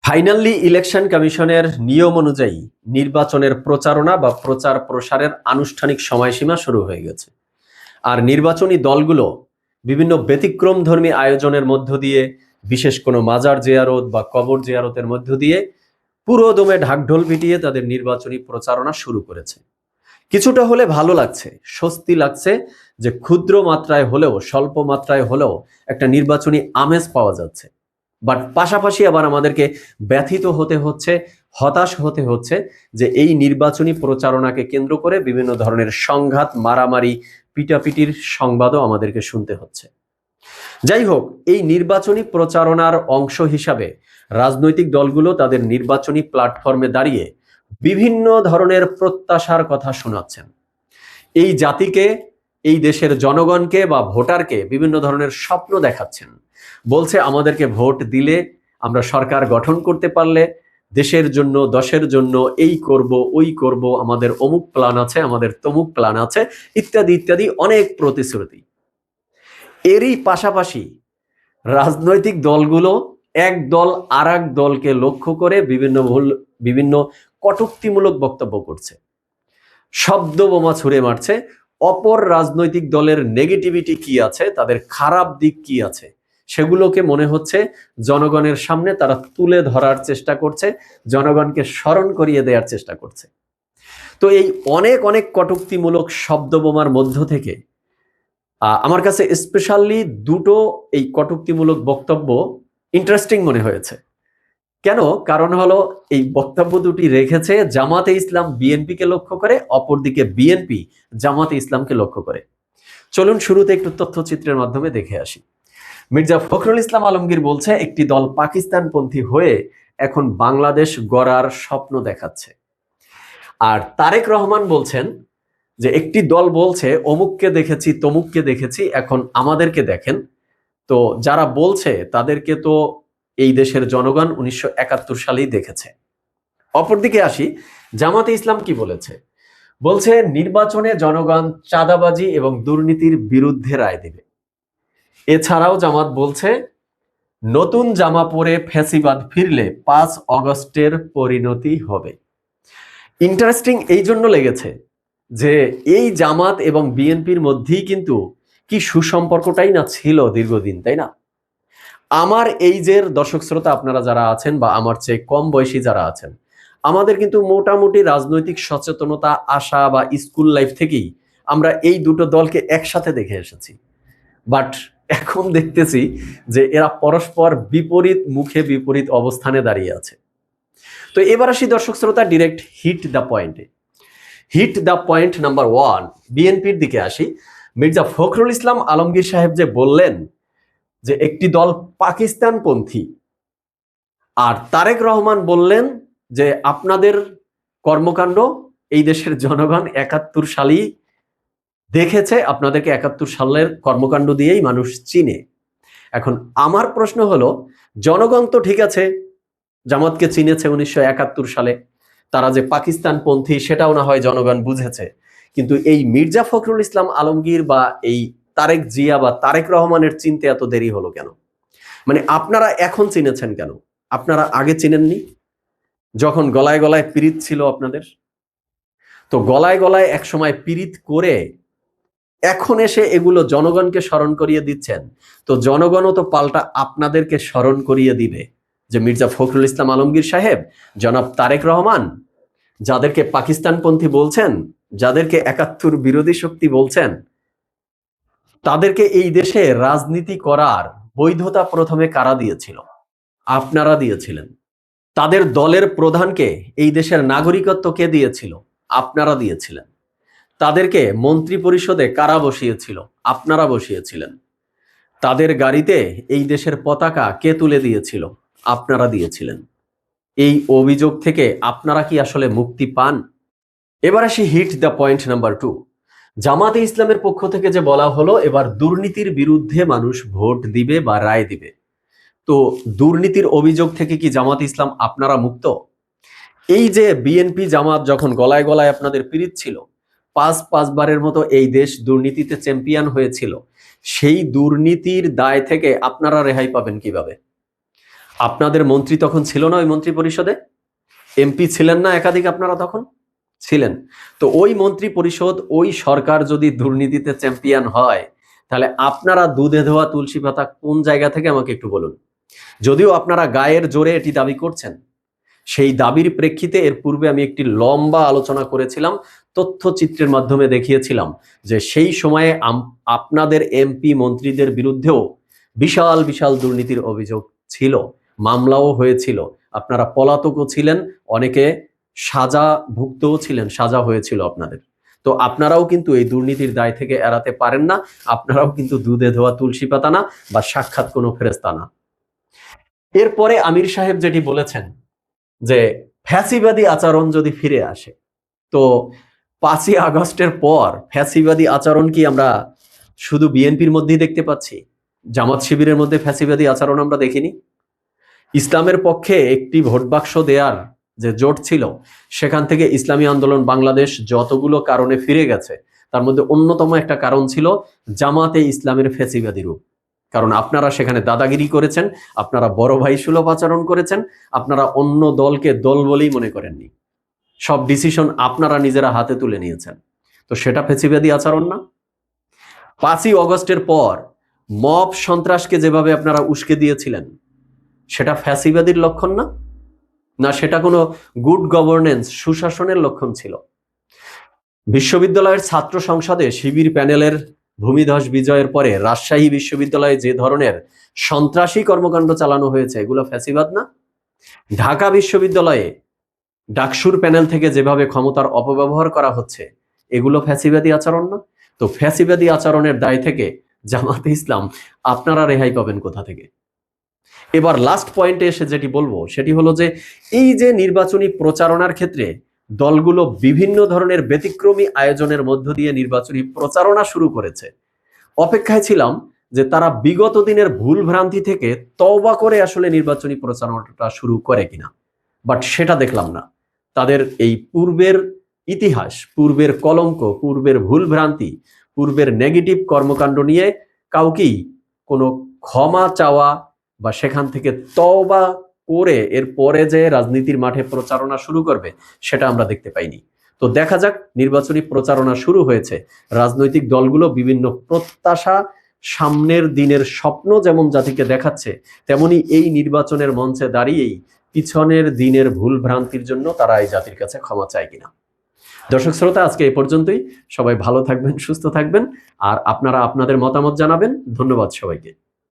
Finally election কমিশনের নিয়ম অনুযায়ী নির্বাচনের প্রচারণা বা প্রচার প্রসারের আনুষ্ঠানিক সময়সীমা শুরু হয়ে গেছে। আর নির্বাচনী দলগুলো বিভিন্ন ব্যতিক্রমধর্মী আয়োজনের মধ্য দিয়ে, বিশেষ কোনো মাজার জিয়ারত বা কবর জিয়ারতের মধ্য দিয়ে পুরোদমে ঢাকঢোল পিটিয়ে তাদের নির্বাচনী প্রচারণা শুরু করেছে। কিছুটা হলে ভালো লাগছে, স্বস্তি লাগছে যে ক্ষুদ্র মাত্রায় হলেও, স্বল্প মাত্রায় হলেও একটা নির্বাচনী আমেজ পাওয়া যাচ্ছে। বাট পাশাপাশি আবার আমাদেরকে ব্যথিত হতে হচ্ছে, হতাশ হতে হচ্ছে যে এই নির্বাচনী প্রচারণাকে কেন্দ্র করে বিভিন্ন ধরনের সংঘাত, মারামারি, পিটাপিটির সংবাদও আমাদেরকে শুনতে হচ্ছে। যাই হোক, এই নির্বাচনী প্রচারণার অংশ হিসাবে রাজনৈতিক দলগুলো তাদের নির্বাচনী প্ল্যাটফর্মে দাঁড়িয়ে বিভিন্ন ধরনের প্রত্যাশার কথা শোনাচ্ছেন। এই জাতিকে, এই দেশের জনগণকে বা ভোটারকে বিভিন্ন ধরনের স্বপ্ন দেখাচ্ছেন। বলছে আমাদেরকে ভোট দিলে, আমরা সরকার গঠন করতে পারলে দেশের জন্য, দশের জন্য এই করব, ওই করব, আমাদের অমুক প্ল্যান আছে, আমাদের তমুক প্ল্যান আছে, ইত্যাদি ইত্যাদি অনেক প্রতিশ্রুতি। এরই পাশাপাশি রাজনৈতিক দলগুলো এক দল আর এক দলকে লক্ষ্য করে বিভিন্ন কটূক্তিমূলক বক্তব্য করছে, শব্দ বোমা ছুড়ে মারছে। অপর রাজনৈতিক দলের নেগেটিভিটি কি আছে, তাদের খারাপ দিক কি আছে, সেগুলোকে মনে হচ্ছে জনগণের সামনে তারা তুলে ধরার চেষ্টা করছে, জনগণকে স্মরণ করিয়ে দেওয়ার চেষ্টা করছে। তো এই অনেক অনেক কটূক্তিমূলক শব্দ বোমার মধ্য থেকে আমার কাছে স্পেশালি দুটো এই কটূক্তিমূলক বক্তব্য ইন্টারেস্টিং মনে হয়েছে। কেন? কারণ হলো এই বক্তব্য দুটি রেখেছে জামাতে ইসলাম বিএনপিকে লক্ষ্য করে, অপরদিকে বিএনপি জামাতে ইসলামকে লক্ষ্য করে। চলুন শুরুতে একটু তথ্যচিত্রের মাধ্যমে দেখে আসি। মির্জা ফখরুল ইসলাম আলমগীর বলছে একটি দল পাকিস্তানপন্থী হয়ে এখন বাংলাদেশ গড়ার স্বপ্ন দেখাচ্ছে। আর তারেক রহমান বলছেন যে একটি দল বলছে অমুককে দেখেছি, তমুককে দেখেছি, এখন আমাদেরকে দেখেন। তো যারা বলছে তাদেরকে তো এই দেশের জনগণ 1971 সালেই দেখেছে। অপরদিকে আসি, জামাতে ইসলাম কি বলেছে? বলছে নির্বাচনে জনগণ চাঁদাবাজি এবং দুর্নীতির বিরুদ্ধে রায় দেবে। এছাড়াও জামাত বলছে নতুন জামা পরে ফ্যাসিবাদ ফিরলে 5 অগস্টের পরিণতি হবে। ইন্টারেস্টিং এই জন্য লেগেছে যে এই জামাত এবং বিএনপির মধ্যেই কিন্তু কি সুসম্পর্কটাই না ছিল দীর্ঘদিন, তাই না? আমার এইজের দর্শক শ্রোতা আপনারা যারা আছেন বা আমার চেয়ে কম বয়সী যারা আছেন, আমাদের কিন্তু মোটামুটি রাজনৈতিক সচেতনতা আসা বা স্কুল লাইফ থেকেই আমরা এই দুটো দলকে একসাথে দেখে এসেছি। বাট এখন দেখতেছি যে এরা পরস্পর বিপরীত মুখে, বিপরীত অবস্থানে দাঁড়িয়ে আছে। তো এবার আসি দর্শক শ্রোতা ডিরেক্ট হিট দ্য পয়েন্টে। হিট দ্য পয়েন্ট নাম্বার 1, বিএনপির দিকে আসি। মির্জা ফখরুল ইসলাম আলমগীর সাহেব যে বললেন যে একটি দল পাকিস্তানপন্থী, আর তারেক রহমান বললেন যে আপনাদের কর্মকাণ্ড এই দেশের জনগণ 71 সালেই দেখেছে, আপনাদেরকে 71 সালের কর্মকাণ্ড দিয়েই মানুষ চিনে। এখন আমার প্রশ্ন হলো, জনগণ তো ঠিক আছে জামাতকে চিনেছে 1971 সালে, তারা যে পাকিস্তানপন্থী সেটাও না হয় জনগণ বুঝেছে, কিন্তু এই মির্জা ফখরুল ইসলাম আলমগীর বা এই তারেক জিয়া বা তারেক রহমানের চিনতে এত দেরি হলো কেন? মানে আপনারা এখন চিনেছেন কেন? আপনারা আগে চিনেননি যখন গলায় গলায় পীড়িত ছিল আপনাদের? তো গলায় গলায় একসময় পীড়িত করে এখন এসে এগুলো জনগণকে স্মরণ করিয়ে দিচ্ছেন, তো জনগণও তো পাল্টা আপনাদেরকে স্মরণ করিয়ে দিবে যে মির্জা ফখরুল ইসলাম আলমগীর সাহেব, জনাব তারেক রহমান, যাদেরকে পাকিস্তানপন্থী বলছেন, যাদেরকে 71 বিরোধী শক্তি বলছেন, তাদেরকে এই দেশে রাজনীতি করার বৈধতা প্রথমে কারা দিয়েছিল? আপনারা দিয়েছিলেন। তাদের দলের প্রধানকে এই দেশের নাগরিকত্ব কে দিয়েছিল? আপনারা দিয়েছিলেন। তাদেরকে মন্ত্রী পরিষদে কারা বসিয়েছিল? আপনারা বসিয়েছিলেন। তাদের গাড়িতে এই দেশের পতাকা কে তুলে দিয়েছিল? আপনারা দিয়েছিলেন। এই অভিযোগ থেকে আপনারা কি আসলে মুক্তি পান? এবার আসি হিট দ্য পয়েন্ট নাম্বার 2। জামাতে ইসলামের পক্ষ থেকে যে বলা হলো এবার দুর্নীতির বিরুদ্ধে মানুষ ভোট দিবে বা রায় দিবে। তো দুর্নীতির অভিযোগ থেকে কি জামাত ইসলাম আপনারা মুক্ত? এই যে বিএনপি জামাত যখন গলায় গলায় আপনাদের পীড়িত ছিল, 5 বারের মতো এই দেশ দুর্নীতিতে চ্যাম্পিয়ন হয়েছিল, সেই দুর্নীতির দায় থেকে আপনারা রেহাই পাবেন কিভাবে? আপনাদের মন্ত্রী তখন ছিল না ওই মন্ত্রী পরিষদে? এমপি ছিলেন না একাধিক আপনারা তখন? ছিলেন। তো ওই মন্ত্রী পরিষদ, ওই সরকার যদি দুর্নীতিতে চ্যাম্পিয়ন হয়, তাহলে আপনারা দুধে ধোয়া তুলসী পাতা কোন জায়গা থেকে আমাকে একটু বলুন। যদিও আপনারা গায়ের জোরে এটি দাবি করছেন, সেই দাবির প্রেক্ষিতে এর পূর্বে আমি একটি লম্বা আলোচনা করেছিলাম, তথ্যচিত্রের মাধ্যমে দেখিয়েছিলাম যে সেই সময়ে আপনাদের এমপি মন্ত্রীদের বিরুদ্ধেও বিশাল বিশাল দুর্নীতির অভিযোগ ছিল, মামলাও হয়েছিল, আপনারা পলাতকও ছিলেন, অনেকে সাজা ভুক্তও ছিলেন, সাজা হয়েছিল আপনাদের। তো আপনারাও কিন্তু এই দুর্নীতির দায় থেকে এড়াতে পারেন না, আপনারাও কিন্তু দুধে ধোয়া তুলসী পাতা না বা সাক্ষাৎ কোনো ফেরেশতা না। এরপরে আমির সাহেব যেটি বলেছেন যে ফ্যাসিবাদী আচরণ যদি ফিরে আসে, তো 5ই আগস্টের পর ফ্যাসিবাদী আচরণ কি আমরা শুধু বিএনপির মধ্যেই দেখতে পাচ্ছি? জামাত শিবিরের মধ্যে ফ্যাসিবাদী আচরণ আমরা দেখিনি? ইসলামের পক্ষে একটি ভোট বাক্স দেওয়ার যে জোট ছিল, সেখান থেকে ইসলামী আন্দোলন বাংলাদেশ যতগুলো কারণে ফিরে গেছে, তার মধ্যে অন্যতম একটা কারণ ছিল জামাতে ইসলামের ফ্যাসিবাদী রূপ। কারণ আপনারা সেখানে দাদাগিরি করেছেন, আপনারা বড় ভাই সুলভ আচরণ করেছেন, আপনারা অন্য দলকে দল বলেই মনে করেননি, সব ডিসিশন আপনারা নিজেরা হাতে তুলে নিয়েছেন। তো সেটা ফ্যাসিবাদী আচরণ না? 5ই অগস্টের পর মব সন্ত্রাসকে যেভাবে আপনারা উস্কে দিয়েছিলেন, সেটা ফ্যাসিবাদীর লক্ষণ না? না সেটা কোনো গুড গভর্নেন্স, সুশাসনের লক্ষণ ছিল? বিশ্ববিদ্যালয়ের ছাত্র সংসদে শিবির প্যানেলের ভূমিধস বিজয়ের পরে রাজশাহী বিশ্ববিদ্যালয়ে যে ধরনের সন্ত্রাসী কর্মকাণ্ড চালানো হয়েছে, এগুলো ফ্যাসিবাদ না? ঢাকা বিশ্ববিদ্যালয়ে ডাকসুর প্যানেল থেকে যেভাবে ক্ষমতার অপব্যবহার করা হচ্ছে, এগুলো ফ্যাসিবাদী আচরণ না? তো ফ্যাসিবাদী আচরণের দায় থেকে জামাতে ইসলাম আপনারা রেহাই পাবেন কোথা থেকে? এবার লাস্ট পয়েন্টে এসে যেটি বলবো সেটি হলো যে এই যে নির্বাচনী প্রচারণার ক্ষেত্রে দলগুলো বিভিন্ন ধরনের ব্যতিক্রমী আয়োজনের মধ্য দিয়ে নির্বাচনী প্রচারণা শুরু করেছে, অপেক্ষায় ছিলাম যে তারা বিগত দিনের ভুল ভ্রান্তি থেকে তওবা করে আসলে নির্বাচনী প্রচারণাটা শুরু করে কিনা, বাট সেটা দেখলাম না। তাদের এই পূর্বের ইতিহাস, পূর্বের কলঙ্ক, পূর্বের ভুল ভ্রান্তি, পূর্বের নেগেটিভ কর্মকাণ্ড নিয়ে কাউকেই কোনো ক্ষমা চাওয়া বা সেখান থেকে তওবা করে এরপরে যে রাজনীতির মাঠে প্রচারণা শুরু করবে, সেটা আমরা দেখতে পাইনি। তো দেখা যাক, নির্বাচনী প্রচারণা শুরু হয়েছে, রাজনৈতিক দলগুলো বিভিন্ন প্রত্যাশা, সামনের দিনের স্বপ্ন যেমন জাতিকে দেখাচ্ছে, তেমনি এই নির্বাচনের মঞ্চে দাঁড়িয়েই পিছনের দিনের ভুল ভ্রান্তির জন্য তারা এই জাতির কাছে ক্ষমা চায় কিনা। দর্শক শ্রোতা, আজকে এই পর্যন্তই। সবাই ভালো থাকবেন, সুস্থ থাকবেন, আর আপনারা আপনাদের মতামত জানাবেন। ধন্যবাদ সবাইকে।